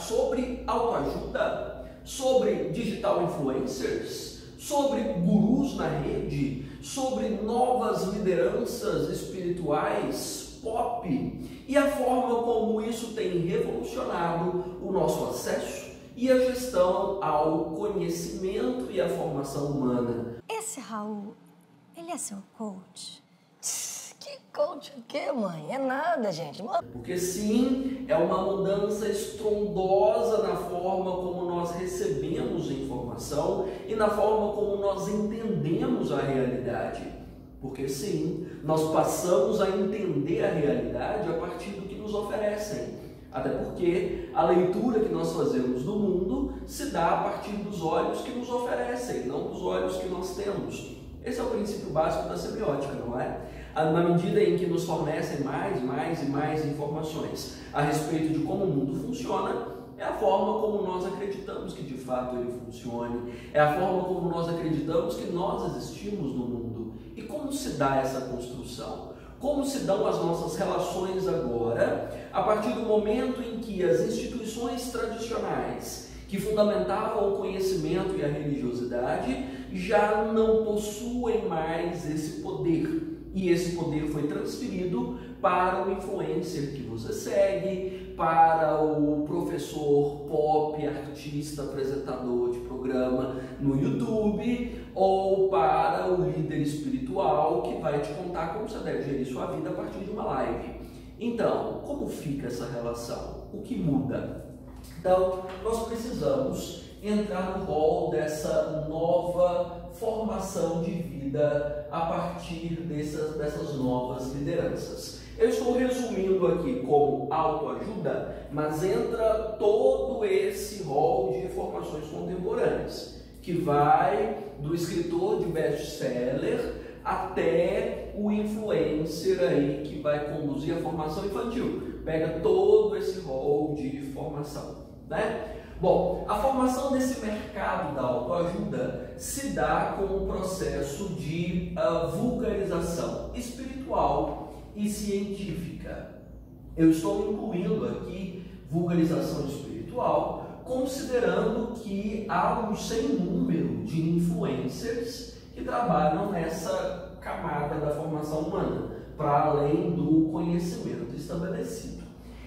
sobre autoajuda, sobre digital influencers, sobre gurus na rede, sobre novas lideranças espirituais, pop, e a forma como isso tem revolucionado o nosso acesso e a gestão ao conhecimento e à formação humana. Esse Raul, ele é seu coach? Que coach o quê, mãe? É nada, gente. Porque sim, é uma mudança estrondosa na forma como nós recebemos informação e na forma como nós entendemos a realidade. Porque sim, nós passamos a entender a realidade a partir do que nos oferecem. Até porque a leitura que nós fazemos do mundo se dá a partir dos olhos que nos oferecem, não dos olhos que nós temos. Esse é o princípio básico da semiótica, não é? Na medida em que nos fornecem mais informações a respeito de como o mundo funciona, é a forma como nós acreditamos que de fato ele funcione, é a forma como nós acreditamos que nós existimos no mundo. E como se dá essa construção? Como se dão as nossas relações agora, a partir do momento em que as instituições tradicionais que fundamentavam o conhecimento e a religiosidade já não possuem mais esse poder. E esse poder foi transferido para o influencer que você segue, para o professor pop, artista, apresentador de programa no YouTube, ou para o líder espiritual que vai te contar como você deve gerir sua vida a partir de uma live. Então, como fica essa relação? O que muda? Então, nós precisamos entrar no rol dessa nova formação de vida a partir dessas novas lideranças. Eu estou resumindo aqui como autoajuda, mas entra todo esse rol de informações contemporâneas, que vai do escritor de best-seller até o influencer aí que vai conduzir a formação infantil. Pega todo esse rol de formação, né? Bom, a formação desse mercado da autoajuda se dá com um processo de vulgarização espiritual e científica. Eu estou incluindo aqui vulgarização espiritual, considerando que há um sem número de influencers que trabalham nessa camada da formação humana, para além do conhecimento estabelecido.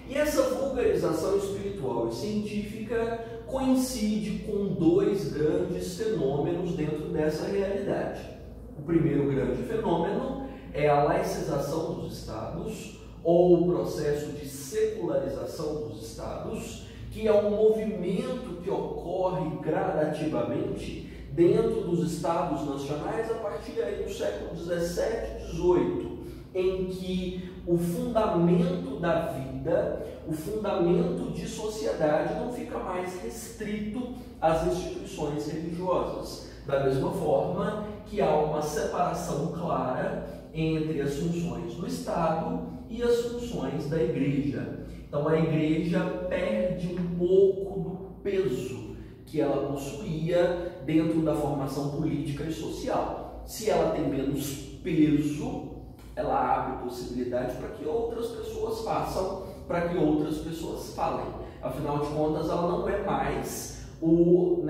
E essa vulgarização espiritual e científica coincide com dois grandes fenômenos dentro dessa realidade. O primeiro grande fenômeno é a laicização dos estados, ou o processo de secularização dos estados, que é um movimento que ocorre gradativamente dentro dos estados nacionais a partir aí do século XVII e XVIII, em que o fundamento da vida, o fundamento de sociedade não fica mais restrito às instituições religiosas. Da mesma forma que há uma separação clara entre as funções do Estado e as funções da Igreja. Então a Igreja perde um pouco do peso que ela possuía dentro da formação política e social. Se ela tem menos peso, ela abre possibilidade para que outras pessoas façam, para que outras pessoas falem. Afinal de contas, ela não é mais o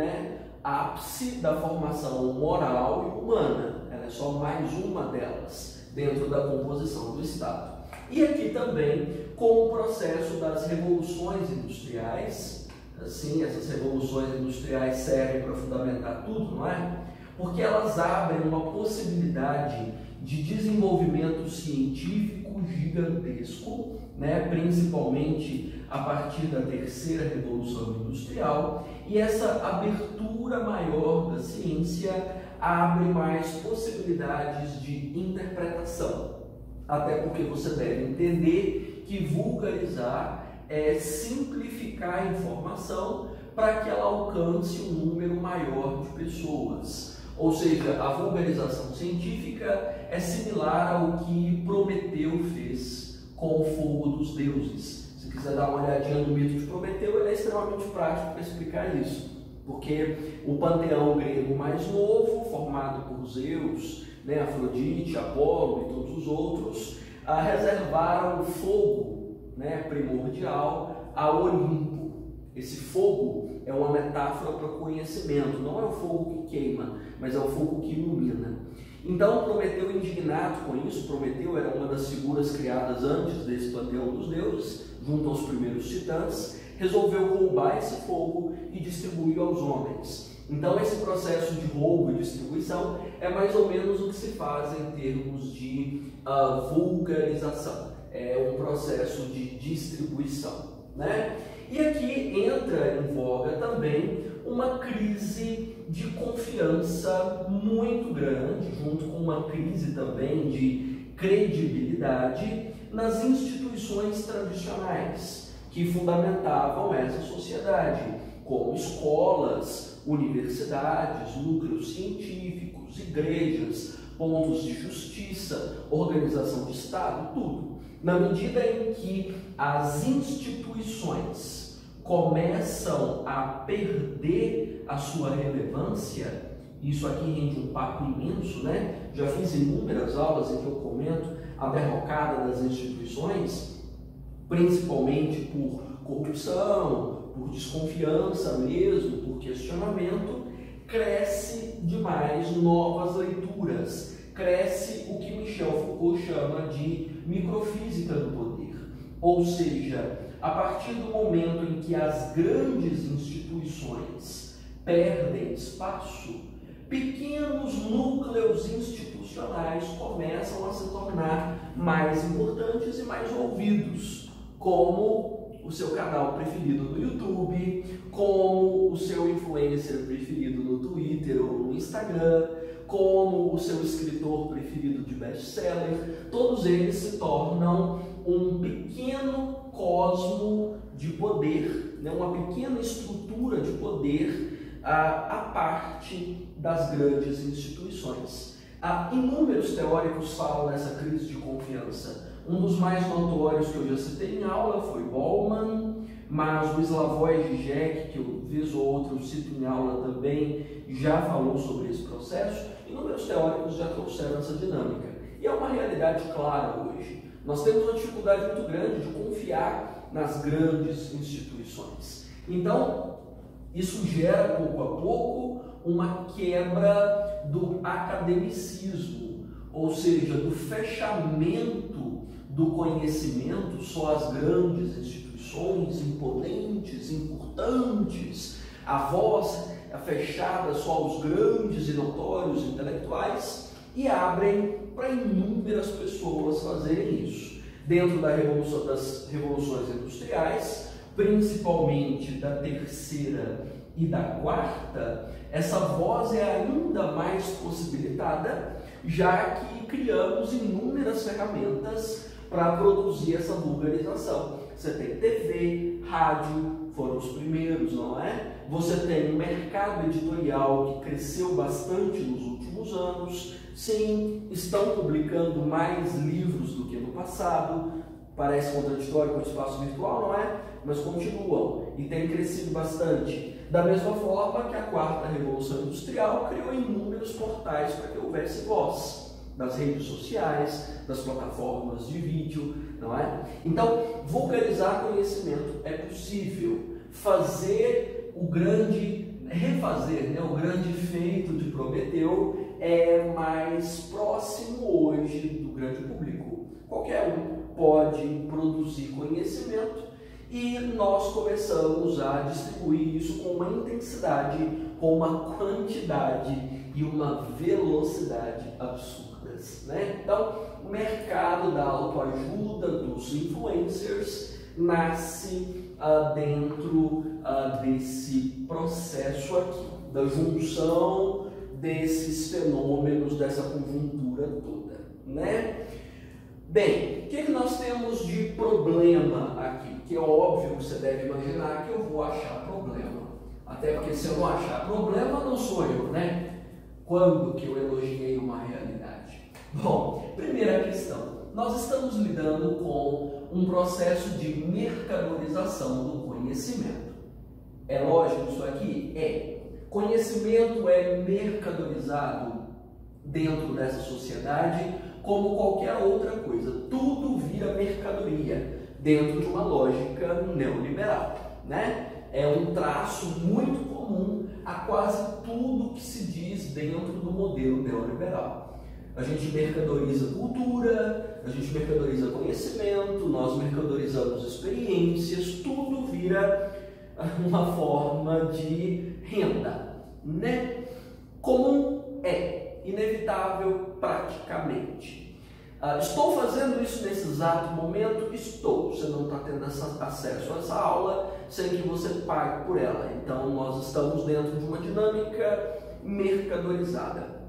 ápice da formação moral e humana. Ela é só mais uma delas dentro da composição do Estado. E aqui também, com o processo das revoluções industriais, assim, essas revoluções industriais servem para fundamentar tudo, não é? Porque elas abrem uma possibilidade de desenvolvimento científico gigantesco, principalmente a partir da terceira revolução industrial, e essa abertura maior da ciência abre mais possibilidades de interpretação, até porque você deve entender que vulgarizar é simplificar a informação para que ela alcance um número maior de pessoas. Ou seja, a vulgarização científica é similar ao que Prometeu fez com o fogo dos deuses. Se quiser dar uma olhadinha no mito de Prometeu, ele é extremamente prático para explicar isso. Porque o panteão grego mais novo, formado por Zeus, Afrodite, Apolo e todos os outros, reservaram o fogo primordial a Olimpo. Esse fogo é uma metáfora para conhecimento, não é o fogo que queima, mas é o fogo que ilumina. Então Prometeu, indignado com isso, Prometeu era uma das figuras criadas antes desse panteão dos deuses, junto aos primeiros titãs, resolveu roubar esse fogo e distribuir aos homens. Então esse processo de roubo e distribuição é mais ou menos o que se faz em termos de vulgarização. É um processo de distribuição, né? E aqui entra em voga também uma crise de confiança muito grande, junto com uma crise também de credibilidade nas instituições tradicionais que fundamentavam essa sociedade, como escolas, universidades, núcleos científicos, igrejas, pontos de justiça, organização de Estado, tudo. Na medida em que as instituições começam a perder a sua relevância, isso aqui rende um papo imenso, né? Já fiz inúmeras aulas em que eu comento a derrocada das instituições, principalmente por corrupção, por desconfiança mesmo, por questionamento. Cresce demais novas leituras, cresce o que Michel Foucault chama de microfísica do poder, ou seja, a partir do momento em que as grandes instituições perdem espaço, pequenos núcleos institucionais começam a se tornar mais importantes e mais ouvidos, como o seu canal preferido no YouTube, como o seu influencer preferido no Twitter ou no Instagram, como o seu escritor preferido de best-seller. Todos eles se tornam um pequeno cosmo de poder, né? Uma pequena estrutura de poder à parte das grandes instituições. Inúmeros teóricos falam dessa crise de confiança. Um dos mais notórios que eu já citei em aula foi Bauman, mas o Slavoj Žižek, que eu vez ou outra eu cito em aula também, já falou sobre esse processo. Inúmeros teóricos já trouxeram essa dinâmica. E é uma realidade clara hoje. Nós temos uma dificuldade muito grande de confiar nas grandes instituições. Então, isso gera pouco a pouco uma quebra do academicismo, ou seja, do fechamento do conhecimento só às grandes instituições, imponentes, importantes, a voz é fechada só aos grandes e notórios intelectuais, e abrem para inúmeras pessoas fazerem isso. Dentro das revoluções industriais, principalmente da terceira e da quarta, essa voz é ainda mais possibilitada, já que criamos inúmeras ferramentas para produzir essa vulgarização. Você tem TV, rádio, foram os primeiros, não é? Você tem um mercado editorial que cresceu bastante nos últimos anos. Sim, estão publicando mais livros do que no passado. Parece contraditório com o espaço virtual, não é? Mas continuam e tem crescido bastante. Da mesma forma que a quarta revolução industrial criou inúmeros portais para que houvesse voz, das redes sociais, das plataformas de vídeo, não é? Então, vulgarizar conhecimento é possível. Refazer, né, o grande feito de Prometeu é mais próximo hoje do grande público. Qualquer um pode produzir conhecimento e nós começamos a distribuir isso com uma intensidade, com uma quantidade e uma velocidade absurdas, né? Então, o mercado da autoajuda, dos influencers, nasce dentro desse processo aqui, da junção desses fenômenos, dessa conjuntura toda, né? Bem, o que nós temos de problema aqui? Que é óbvio que você deve imaginar que eu vou achar problema. Até porque se eu não achar problema, não sou eu, né? Quando que eu elogiei uma realidade? Bom, primeira questão. Nós estamos lidando com um processo de mercadorização do conhecimento. É lógico isso aqui? É. Conhecimento é mercadorizado dentro dessa sociedade como qualquer outra coisa. Tudo vira mercadoria dentro de uma lógica neoliberal, né? é um traço muito comum a quase tudo que se diz dentro do modelo neoliberal. A gente mercadoriza cultura, a gente mercadoriza conhecimento, nós mercadorizamos experiências, tudo vira uma forma de renda, né? Comum é inevitável praticamente. Estou fazendo isso nesse exato momento? Estou. Você não está tendo acesso a essa aula sem que você pague por ela. Então, nós estamos dentro de uma dinâmica mercadorizada.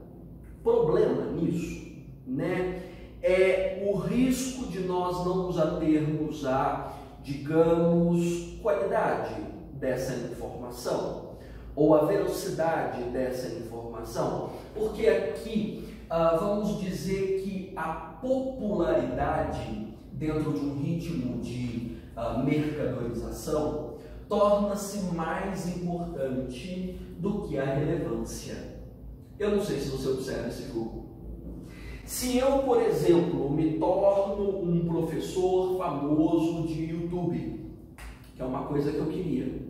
Problema nisso, né, é o risco de nós não nos atermos a, digamos, qualidade dessa informação ou a velocidade dessa informação, porque aqui vamos dizer que a popularidade dentro de um ritmo de mercadorização torna-se mais importante do que a relevância. Eu não sei se você observa esse jogo. Se eu, por exemplo, me torno um professor famoso de YouTube, que é uma coisa que eu queria,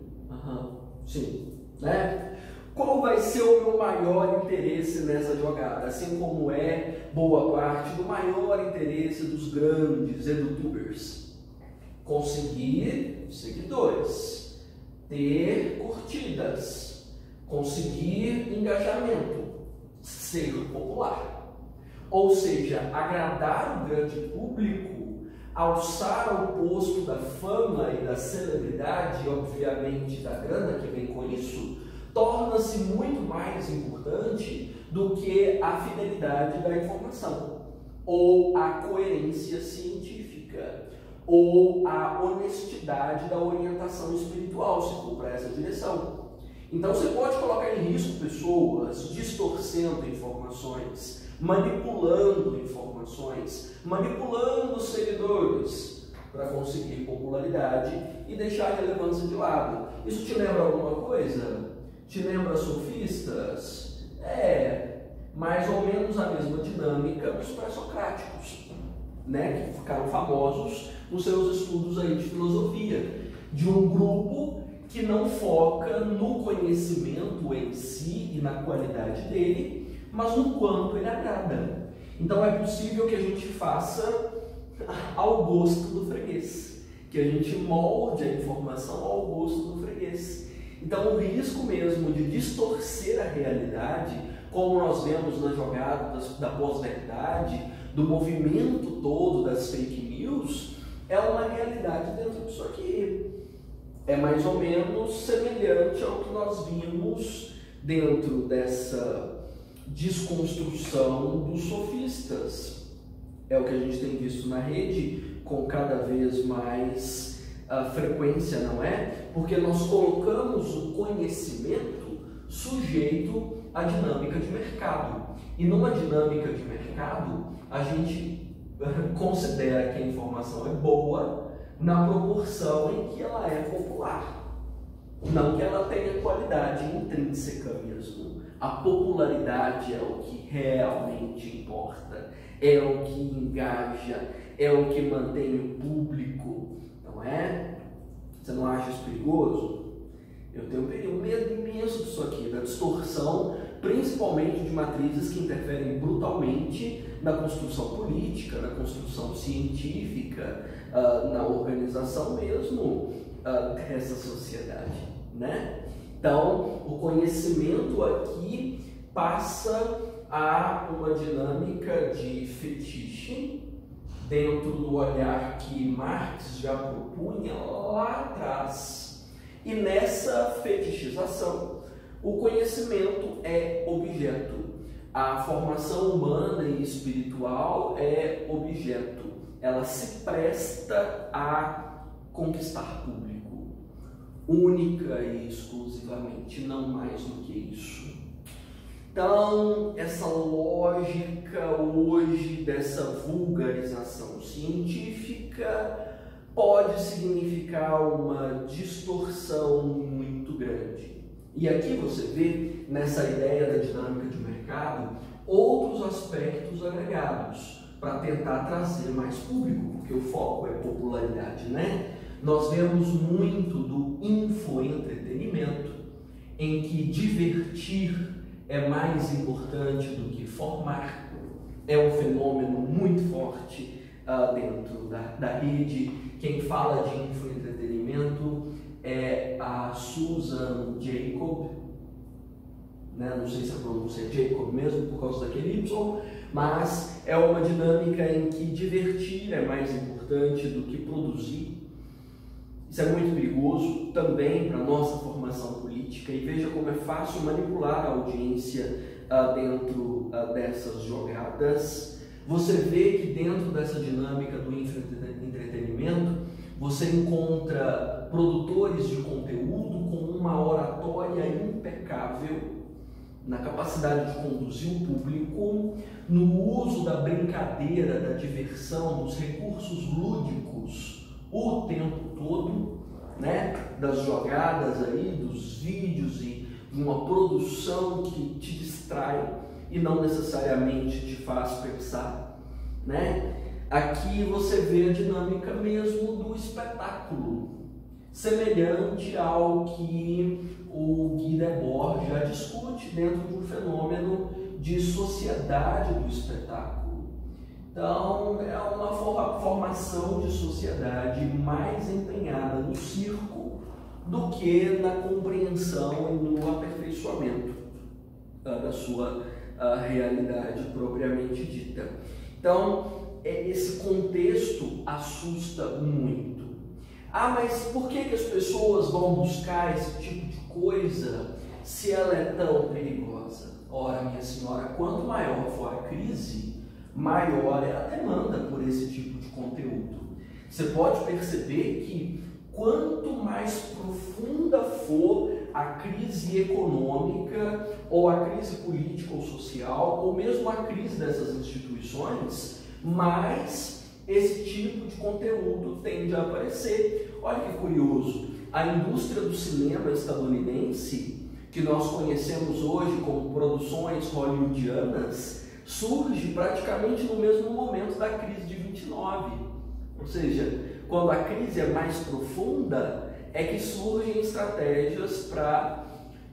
sim, né? Qual vai ser o meu maior interesse nessa jogada? Assim como é boa parte do maior interesse dos grandes edutubers. Conseguir seguidores, ter curtidas, conseguir engajamento, ser popular. Ou seja, agradar o grande público, alçar ao posto da fama e da celebridade, e obviamente da grana que vem com isso, torna-se muito mais importante do que a fidelidade da informação, ou a coerência científica, ou a honestidade da orientação espiritual, se for para essa direção. Então você pode colocar em risco pessoas distorcendo informações, manipulando informações, manipulando seguidores para conseguir popularidade e deixar a relevância de lado. Isso te lembra alguma coisa? Te lembra sofistas? Mais ou menos a mesma dinâmica dos pré-socráticos, né, que ficaram famosos nos seus estudos aí de filosofia, de um grupo que não foca no conhecimento em si e na qualidade dele, mas no quanto ele agrada. Então é possível que a gente faça ao gosto do freguês, que a gente molde a informação ao gosto do freguês. Então o risco mesmo de distorcer a realidade, como nós vemos na jogada da pós-verdade, do movimento todo das fake news, é uma realidade dentro disso aqui. É mais ou menos semelhante ao que nós vimos dentro dessa desconstrução dos sofistas. É o que a gente tem visto na rede com cada vez mais frequência, não é? Porque nós colocamos o conhecimento sujeito à dinâmica de mercado. E numa dinâmica de mercado, a gente considera que a informação é boa na proporção em que ela é popular, não que ela tenha qualidade intrínseca mesmo. A popularidade é o que realmente importa, é o que engaja, é o que mantém o público, não é? Você não acha isso perigoso? Eu tenho um medo imenso disso aqui, da distorção, principalmente de matrizes que interferem brutalmente na construção política, na construção científica, na organização mesmo dessa sociedade, né? Então, o conhecimento aqui passa a uma dinâmica de fetiche dentro do olhar que Marx já propunha lá atrás. E nessa fetichização, o conhecimento é objeto. A formação humana e espiritual é objeto. Ela se presta a conquistar público, única e exclusivamente, não mais do que isso. Então, essa lógica hoje dessa vulgarização científica pode significar uma distorção muito grande. E aqui você vê, nessa ideia da dinâmica de mercado, outros aspectos agregados para tentar trazer mais público, porque o foco é popularidade, né? nós vemos muito do infoentretenimento, em que divertir é mais importante do que formar. É um fenômeno muito forte dentro da rede. Quem fala de infoentretenimento é a Susan Jacob, né? Não sei se a pronúncia é Jacob mesmo por causa daquele Y, mas é uma dinâmica em que divertir é mais importante do que produzir. Isso é muito perigoso também para a nossa formação política, e veja como é fácil manipular a audiência dentro dessas jogadas. Você vê que dentro dessa dinâmica do entretenimento, você encontra produtores de conteúdo com uma oratória impecável, na capacidade de conduzir o público, no uso da brincadeira, da diversão, dos recursos lúdicos o tempo todo, né? Das jogadas aí, dos vídeos e de uma produção que te distrai e não necessariamente te faz pensar, né? Aqui você vê a dinâmica mesmo do espetáculo, semelhante ao que o Guy Debord já discute dentro de um fenômeno de sociedade do espetáculo. Então, é uma formação de sociedade mais empenhada no circo do que na compreensão e no aperfeiçoamento da sua realidade propriamente dita. Então, esse contexto assusta muito. Mas por que as pessoas vão buscar esse tipo de coisa se ela é tão perigosa? Ora, minha senhora, quanto maior for a crise, maior é a demanda por esse tipo de conteúdo. Você pode perceber que quanto mais profunda for a crise econômica, ou a crise política ou social, ou mesmo a crise dessas instituições, mais esse tipo de conteúdo tende a aparecer. Olha que curioso, a indústria do cinema estadunidense, que nós conhecemos hoje como produções hollywoodianas, surge praticamente no mesmo momento da crise de 29. Ou seja, quando a crise é mais profunda, é que surgem estratégias para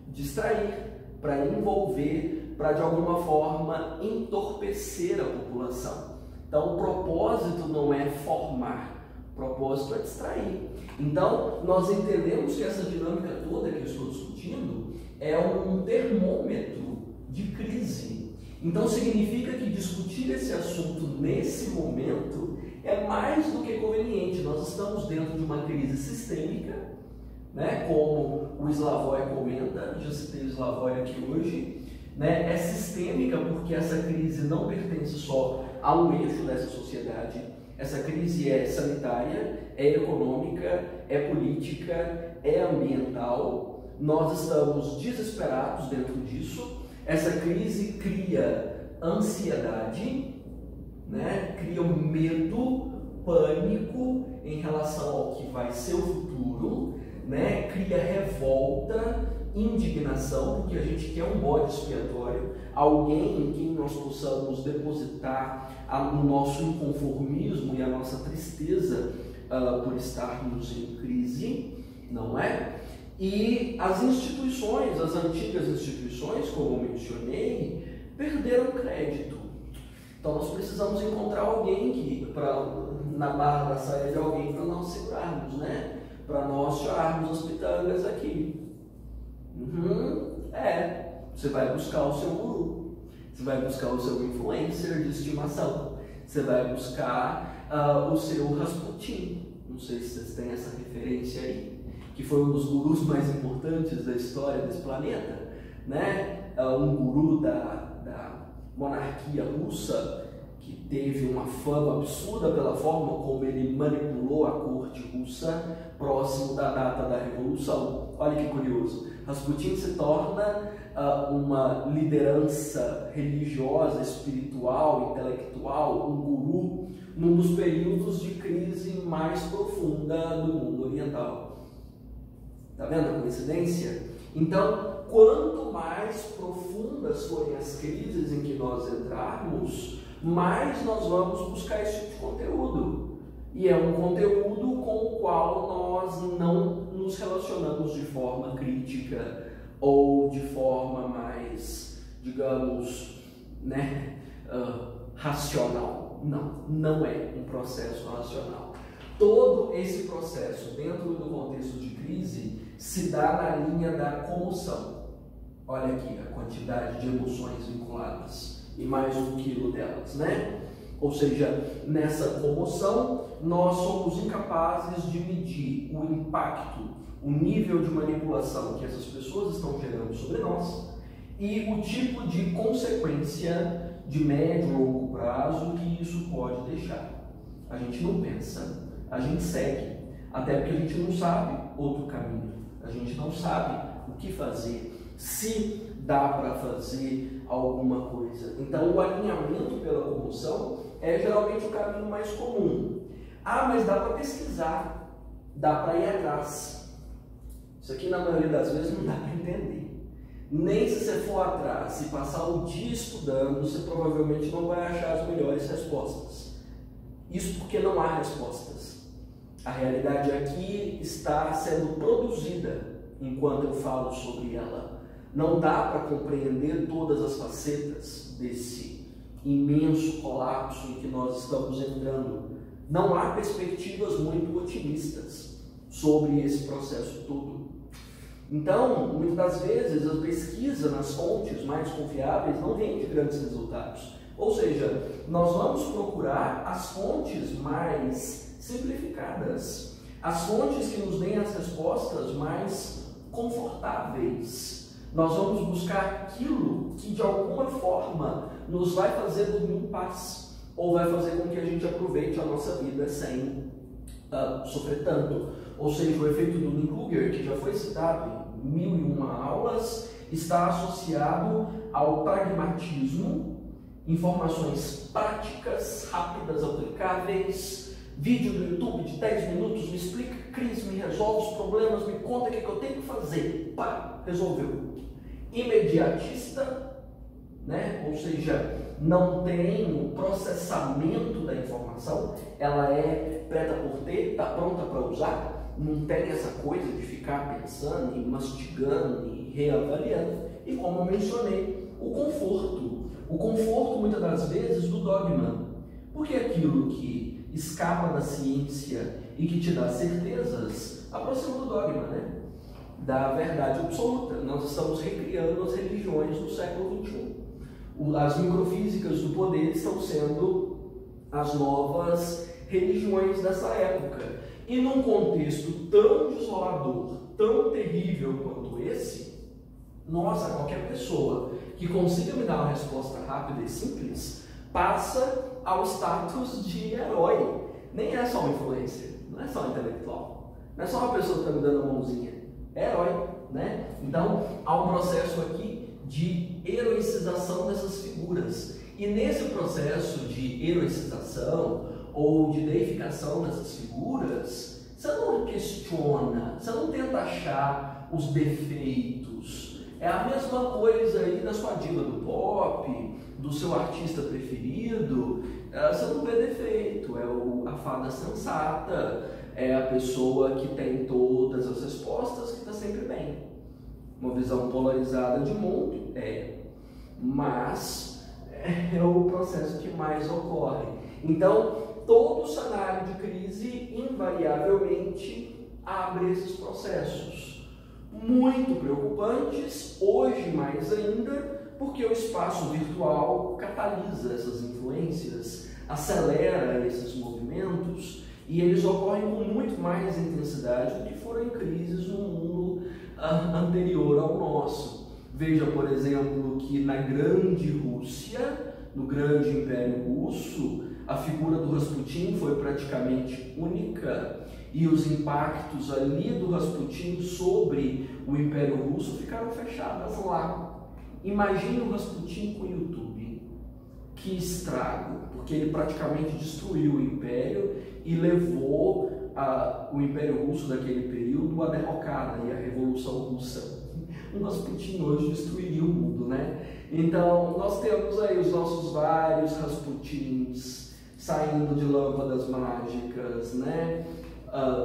distrair, para envolver, para de alguma forma entorpecer a população. Então, o propósito não é formar, o propósito é distrair. Então, nós entendemos que essa dinâmica toda que eu estou discutindo é um termômetro de crise. Então, significa que discutir esse assunto nesse momento é mais do que conveniente. Nós estamos dentro de uma crise sistêmica, né? Como o Slavoj comenta, já citei o Slavoj aqui hoje, né? É sistêmica porque essa crise não pertence só a um eixo dessa sociedade. Essa crise é sanitária, é econômica, é política, é ambiental. Nós estamos desesperados dentro disso. Essa crise cria ansiedade, né? Cria um medo, pânico em relação ao que vai ser o futuro, né? Cria revolta, indignação, porque a gente quer um bode expiatório, alguém em quem nós possamos depositar o nosso inconformismo e a nossa tristeza por estarmos em crise, não é? E as instituições, as antigas instituições, como eu mencionei, perderam crédito. Então nós precisamos encontrar alguém na barra da saia de alguém para nós segurarmos, né? Para nós tirarmos as pitangas aqui. Você vai buscar o seu guru, você vai buscar o seu influencer de estimação, você vai buscar o seu Rasputin. Não sei se vocês têm essa referência aí, que foi um dos gurus mais importantes da história desse planeta, né? Um guru da monarquia russa, que teve uma fama absurda pela forma como ele manipulou a corte russa próximo da data da Revolução. Olha que curioso, Rasputin se torna uma liderança religiosa, espiritual, intelectual, um guru, num dos períodos de crise mais profunda do mundo oriental. Está vendo a coincidência? Então, quanto mais profundas forem as crises em que nós entrarmos, mais nós vamos buscar esse tipo de conteúdo. E é um conteúdo com o qual nós não nos relacionamos de forma crítica ou de forma mais, digamos, né, racional. Não é um processo racional. Todo esse processo, dentro do contexto de crise, se dá na linha da comoção. Olha aqui a quantidade de emoções vinculadas e mais um quilo delas, né? Ou seja, nessa comoção, nós somos incapazes de medir o impacto, o nível de manipulação que essas pessoas estão gerando sobre nós e o tipo de consequência de médio ou longo prazo que isso pode deixar. A gente não pensa, a gente segue, até porque a gente não sabe outro caminho, a gente não sabe o que fazer, se dá para fazer alguma coisa. Então, o alinhamento pela comoção é geralmente o caminho mais comum. Ah, mas dá para pesquisar, dá para ir atrás. Isso aqui, na maioria das vezes, não dá para entender. Nem se você for atrás, se passar o dia estudando, você provavelmente não vai achar as melhores respostas. Isso porque não há respostas. A realidade aqui está sendo produzida enquanto eu falo sobre ela. Não dá para compreender todas as facetas desse imenso colapso em que nós estamos entrando. Não há perspectivas muito otimistas sobre esse processo todo. Então, muitas das vezes, a pesquisa nas fontes mais confiáveis não rende grandes resultados. Ou seja, nós vamos procurar as fontes mais simplificadas, as fontes que nos deem as respostas mais confortáveis. Nós vamos buscar aquilo que de alguma forma nos vai fazer dormir em paz, ou vai fazer com que a gente aproveite a nossa vida sem sofrer tanto. Ou seja, o efeito do Dunning-Kruger, que já foi citado em 1001 aulas, está associado ao pragmatismo, informações práticas, rápidas, aplicáveis, vídeo do YouTube de 10 minutos, me explica a crise, me resolve os problemas, me conta o que eu tenho que fazer. Pá, resolveu. Imediatista, né? Ou seja, não tem o processamento da informação, ela é preta por ter, está pronta para usar, não tem essa coisa de ficar pensando e mastigando e reavaliando. E como eu mencionei, o conforto muitas das vezes do dogma, porque aquilo que escapa da ciência e que te dá certezas aproxima do dogma, né? Da verdade absoluta. Nós estamos recriando as religiões do século XXI. As microfísicas do poder estão sendo as novas religiões dessa época. E num contexto tão desolador, tão terrível quanto esse, nossa, qualquer pessoa que consiga me dar uma resposta rápida e simples passa ao status de herói. Nem é só uma influência, não é só um intelectual, não é só uma pessoa que está me dando a mãozinha, é herói, né? Então há um processo aqui de heroicização dessas figuras. E nesse processo de heroicização ou de deificação dessas figuras, você não questiona, você não tenta achar os defeitos. É a mesma coisa aí da sua diva do pop, do seu artista preferido. Você não vê defeito, é a fada sensata, é a pessoa que tem todas as respostas, que está sempre bem. Uma visão polarizada de mundo, mas é o processo que mais ocorre. Então, todo cenário de crise invariavelmente abre esses processos muito preocupantes, hoje mais ainda, porque o espaço virtual catalisa essas influências, acelera esses movimentos e eles ocorrem com muito mais intensidade do que foram em crises no mundo anterior ao nosso. Veja, por exemplo, que na Grande Rússia, no Grande Império Russo, a figura do Rasputin foi praticamente única e os impactos ali do Rasputin sobre o Império Russo ficaram fechadas lá. Imagine o Rasputin com o YouTube. Que estrago, porque ele praticamente destruiu o Império e levou o Império Russo daquele período à derrocada e à Revolução Russa. Um Rasputin hoje destruiria o mundo, né? Então, nós temos aí os nossos vários Rasputins saindo de lâmpadas mágicas, né?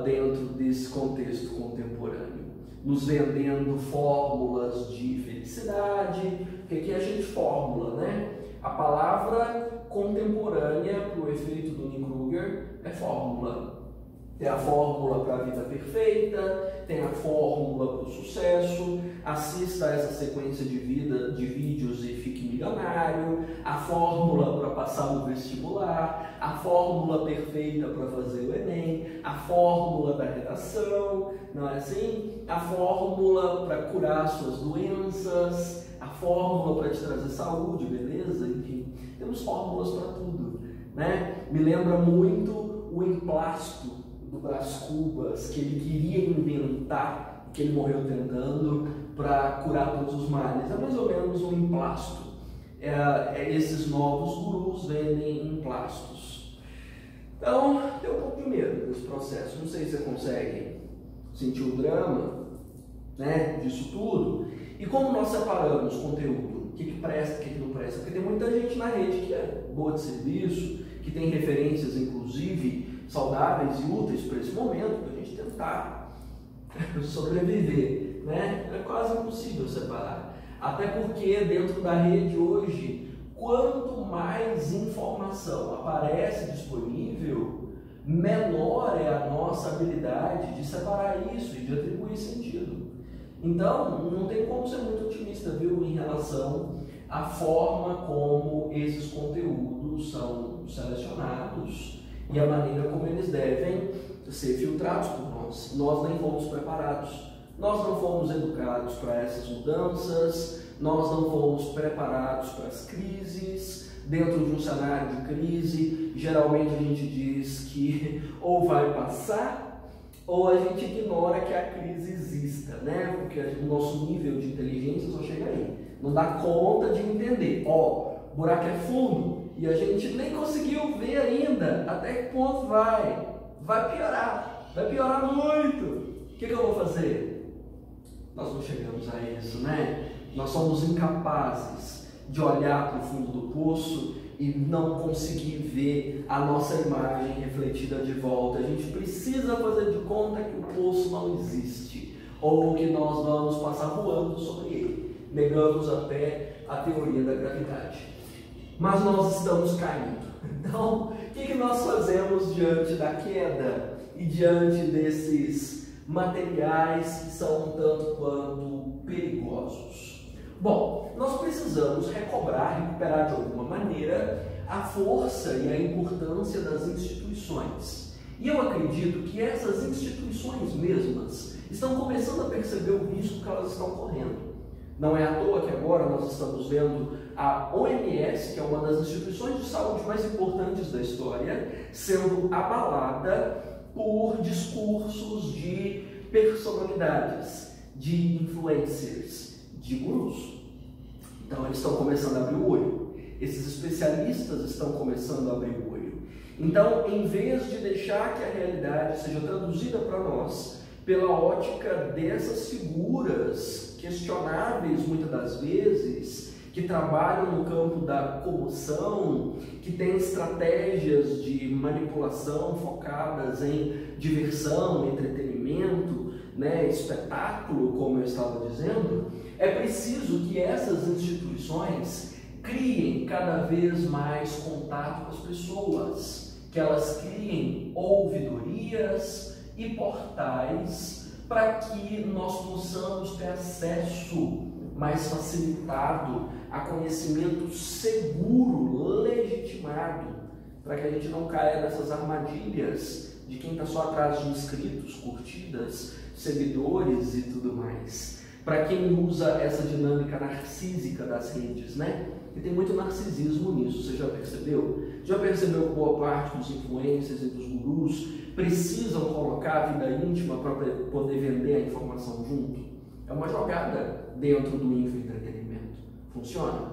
Dentro desse contexto contemporâneo, nos vendendo fórmulas de felicidade. O que é a gente fórmula, né? A palavra contemporânea para o efeito do Dunning-Kruger é fórmula. Tem a fórmula para a vida perfeita, tem a fórmula para o sucesso, assista a essa sequência de vídeos e fique milionário, a fórmula para passar no vestibular, a fórmula perfeita para fazer o Enem, a fórmula da redação, não é assim? A fórmula para curar suas doenças, a fórmula para te trazer saúde, beleza? Enfim, temos fórmulas para tudo, né? Me lembra muito o emplasto do Brás Cubas, que ele queria inventar, que ele morreu tentando, para curar todos os males. É mais ou menos um emplasto. Esses novos gurus vendem emplastos. Então, tem um pouco de medo desse processo. Não sei se você consegue sentir o drama, né, disso tudo. E como nós separamos conteúdo? O que presta, o que não presta? Porque tem muita gente na rede que é boa de serviço, que tem referências, inclusive, saudáveis e úteis para esse momento, para a gente tentar sobreviver, né? É quase impossível separar. Até porque dentro da rede hoje, quanto mais informação aparece disponível, menor é a nossa habilidade de separar isso e de atribuir sentido. Então, não tem como ser muito otimista, viu, em relação à forma como esses conteúdos são selecionados e a maneira como eles devem ser filtrados por nós. Nós nem fomos preparados, nós não fomos educados para essas mudanças, nós não fomos preparados para as crises. Dentro de um cenário de crise, geralmente a gente diz que ou vai passar, ou a gente ignora que a crise exista, né? Porque o nosso nível de inteligência só chega aí, não dá conta de entender. O buraco é fundo, e a gente nem conseguiu ver ainda até que ponto vai piorar muito. O que eu vou fazer? Nós não chegamos a isso, né? Nós somos incapazes de olhar para o fundo do poço e não conseguir ver a nossa imagem refletida de volta. A gente precisa fazer de conta que o poço não existe, ou que nós vamos passar voando sobre ele. Negamos até a teoria da gravidade. Mas nós estamos caindo. Então, o que nós fazemos diante da queda e diante desses materiais que são um tanto quanto perigosos? Bom, nós precisamos recuperar de alguma maneira a força e a importância das instituições. E eu acredito que essas instituições mesmas estão começando a perceber o risco que elas estão correndo. Não é à toa que agora nós estamos vendo a OMS, que é uma das instituições de saúde mais importantes da história, sendo abalada por discursos de personalidades, de influencers, de gurus. Então eles estão começando a abrir o olho. Esses especialistas estão começando a abrir o olho. Então, em vez de deixar que a realidade seja traduzida para nós pela ótica dessas figuras questionáveis muitas das vezes, que trabalham no campo da comoção, que têm estratégias de manipulação focadas em diversão, entretenimento, né, espetáculo, como eu estava dizendo, é preciso que essas instituições criem cada vez mais contato com as pessoas, que elas criem ouvidorias e portais para que nós possamos ter acesso mais facilitado a conhecimento seguro, legitimado, para que a gente não caia nessas armadilhas de quem está só atrás de inscritos, curtidas, seguidores e tudo mais. Para quem usa essa dinâmica narcísica das redes, né? E tem muito narcisismo nisso, você já percebeu? Já percebeu que boa parte dos influencers e dos gurus precisam colocar a vida íntima para poder vender a informação junto? É uma jogada dentro do infoentretenimento. Funciona?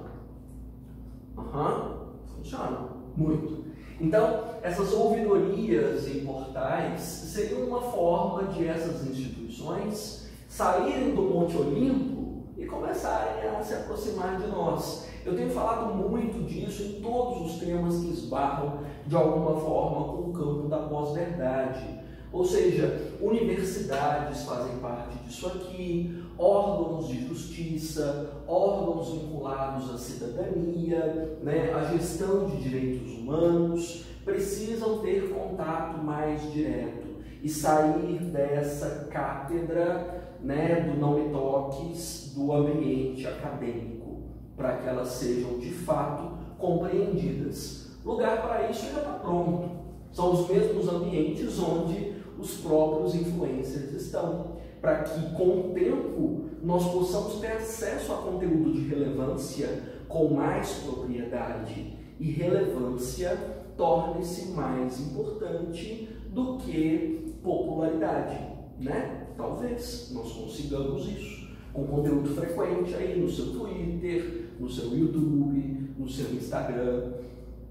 Funciona. Muito. Então, essas ouvidorias e portais seriam uma forma de essas instituições saírem do Monte Olimpo e começarem a se aproximar de nós. Eu tenho falado muito disso em todos os temas que esbarram de alguma forma com o campo da pós-verdade. Ou seja, universidades fazem parte disso aqui, órgãos de justiça, órgãos vinculados à cidadania, né, à gestão de direitos humanos, precisam ter contato mais direto e sair dessa cátedra, né, do não me toques, do ambiente acadêmico, para que elas sejam de fato compreendidas. Lugar para isso já está pronto. São os mesmos ambientes onde os próprios influencers estão, para que com o tempo nós possamos ter acesso a conteúdo de relevância com mais propriedade, e relevância torne-se mais importante do que popularidade, né? Talvez nós consigamos isso com conteúdo frequente aí no seu Twitter, no seu YouTube, no seu Instagram.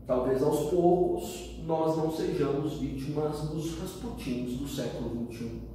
Talvez aos poucos nós não sejamos vítimas dos Rasputins do século XXI.